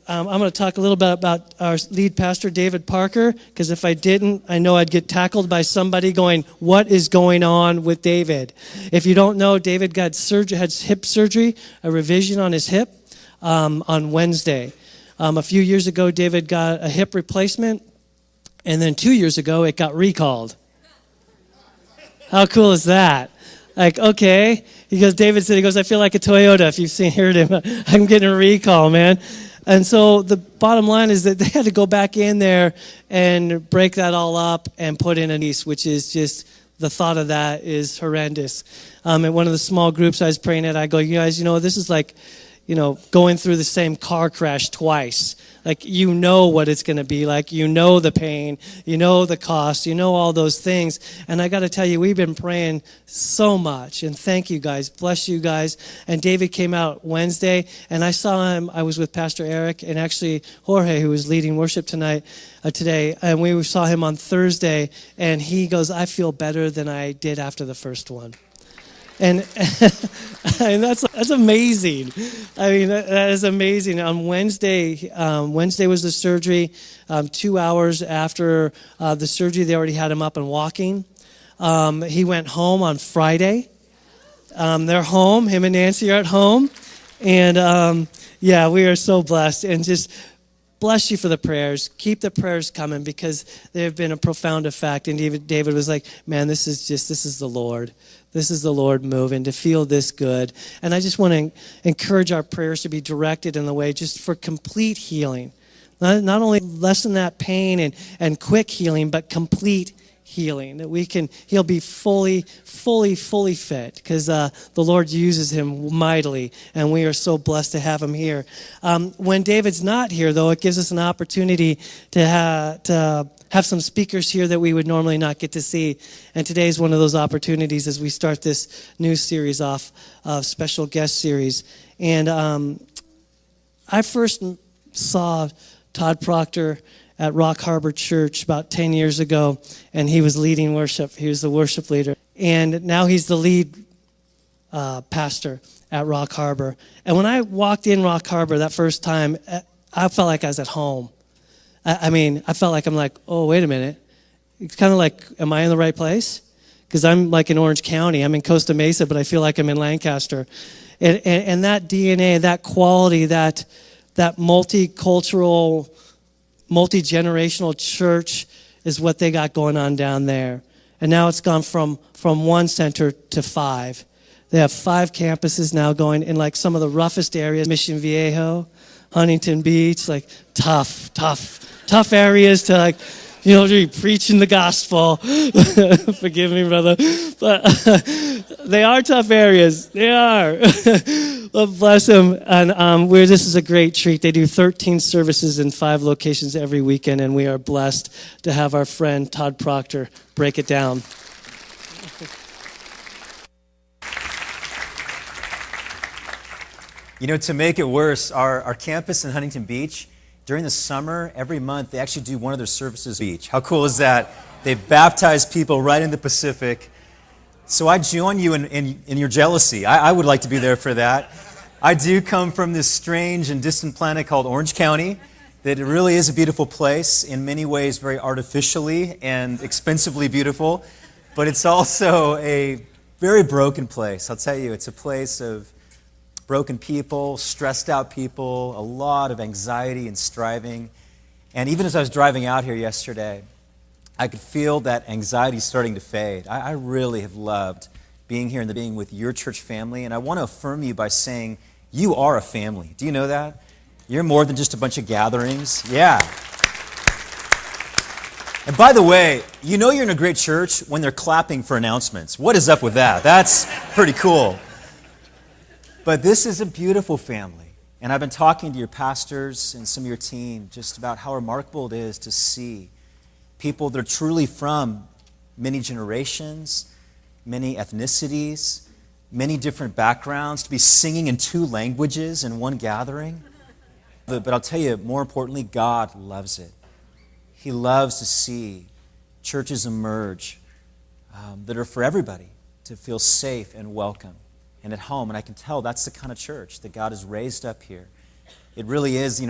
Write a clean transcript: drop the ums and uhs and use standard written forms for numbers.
I'm going to talk a little bit about our lead pastor, David Parker, because if I didn't, I know I'd get tackled by somebody going, what is going on with David? If you don't know, David had hip surgery, a revision on his hip on Wednesday. A few years ago, David got a hip replacement, and then 2 years ago, it got recalled. How cool is that? Like, okay. David said, I feel like a Toyota. If you've heard him, I'm getting a recall, man. And so the bottom line is that they had to go back in there and break that all up and put in a niece, which is just, the thought of that is horrendous. At one of the small groups I was praying at, I go, you guys, this is like, going through the same car crash twice. Like, what it's going to be like. The pain. The cost. All those things. And I got to tell you, we've been praying so much. And thank you guys. Bless you guys. And David came out Wednesday, and I saw him. I was with Pastor Eric and actually Jorge, who was leading worship today. And we saw him on Thursday, and he goes, I feel better than I did after the first one. And that's amazing. I mean, that is amazing. On Wednesday was the surgery. 2 hours after the surgery, they already had him up and walking. He went home on Friday. They're home. Him and Nancy are at home. And, we are so blessed. And just bless you for the prayers. Keep the prayers coming because they have been a profound effect. And David was like, man, this is the Lord. This is the Lord moving, to feel this good. And I just want to encourage our prayers to be directed in the way just for complete healing. Not only lessen that pain and quick healing, but complete healing. That he'll be fully fit because the Lord uses him mightily, and we are so blessed to have him here. When David's not here, though, it gives us an opportunity to have some speakers here that we would normally not get to see. And today is one of those opportunities as we start this new series off, special guest series. And I first saw Todd Proctor at Rock Harbor Church about 10 years ago, and he was leading worship. He was the worship leader. And now he's the lead pastor at Rock Harbor. And when I walked in Rock Harbor that first time, I felt like I was at home. I felt like I'm like, oh, wait a minute. It's kind of like, am I in the right place? Because I'm like in Orange County. I'm in Costa Mesa, but I feel like I'm in Lancaster. And that DNA, that quality, that multicultural, multi-generational church is what they got going on down there. And now it's gone from one center to 5. They have 5 campuses now going in like some of the roughest areas, Mission Viejo, Huntington Beach, like tough areas to to be preaching the gospel. Forgive me, brother. But they are tough areas. They are. Well, bless them. And this is a great treat. They do 13 services in 5 locations every weekend, and we are blessed to have our friend Todd Proctor break it down. To make it worse, our campus in Huntington Beach, during the summer, every month, they actually do one of their services beach. How cool is that? They baptize people right in the Pacific. So I join you in your jealousy. I would like to be there for that. I do come from this strange and distant planet called Orange County, that it really is a beautiful place, in many ways very artificially and expensively beautiful, but it's also a very broken place. I'll tell you, it's a place of broken people, stressed out people, a lot of anxiety and striving. And even as I was driving out here yesterday, I could feel that anxiety starting to fade. I really have loved being here and being with your church family. And I want to affirm you by saying you are a family. Do you know that? You're more than just a bunch of gatherings. Yeah. And by the way, you're in a great church when they're clapping for announcements. What is up with that? That's pretty cool. But this is a beautiful family. And I've been talking to your pastors and some of your team just about how remarkable it is to see people that are truly from many generations, many ethnicities, many different backgrounds, to be singing in 2 languages in one gathering. But I'll tell you, more importantly, God loves it. He loves to see churches emerge that are for everybody, to feel safe and welcome and at home. And I can tell that's the kind of church that God has raised up here. It really is,